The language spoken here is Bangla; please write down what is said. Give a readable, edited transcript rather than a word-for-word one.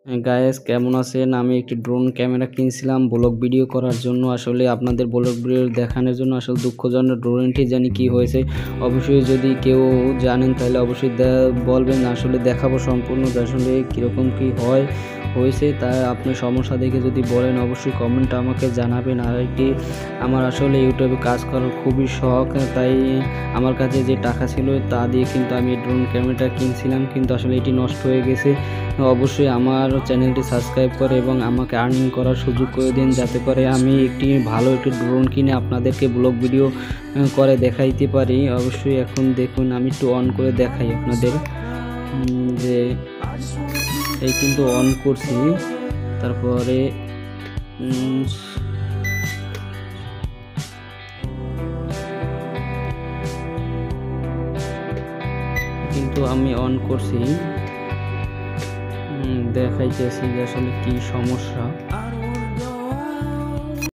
গায়েস কেমন আছেন? আমি একটি ড্রোন ক্যামেরা কিনছিলাম ব্লগ ভিডিও করার জন্য। আসলে আপনাদের ব্লগ ভিডিও দেখানোর জন্য আসলে দুঃখজনক ড্রোনটি জানি কি হয়েছে। অবশ্যই যদি কেউ জানেন তাহলে অবশ্যই বলবেন। আসলে দেখাবো সম্পূর্ণ যে আসলে কীরকম কী হয়েছে তা আপনি সমস্যা দেখে যদি বলেন অবশ্যই কমেন্টে আমাকে জানাবেন। আর একটি আমার আসলে ইউটিউবে কাজ করার খুবই শখ, তাই আমার কাছে যে টাকা ছিল তা দিয়ে কিন্তু আমি ড্রোন ক্যামেরাটা কিনছিলাম, কিন্তু আসলে এটি নষ্ট হয়ে গেছে। অবশ্যই আমার চ্যানেলটি সাবস্ক্রাইব করে এবং আমাকে আর্নিং করার সুযোগ করে দিন, যাতে করে আমি ভালো একটি ড্রোন কিনে আপনাদেরকে ব্লগ ভিডিও করে দেখাইতে পারি। অবশ্যই এখন দেখুন আমি একটু অন করে দেখাই আপনাদের, যে এই কিন্তু অন করছি। তারপরে কিন্তু আমি অন করছি, দেখাইতেছি যে আসলে কি সমস্যা।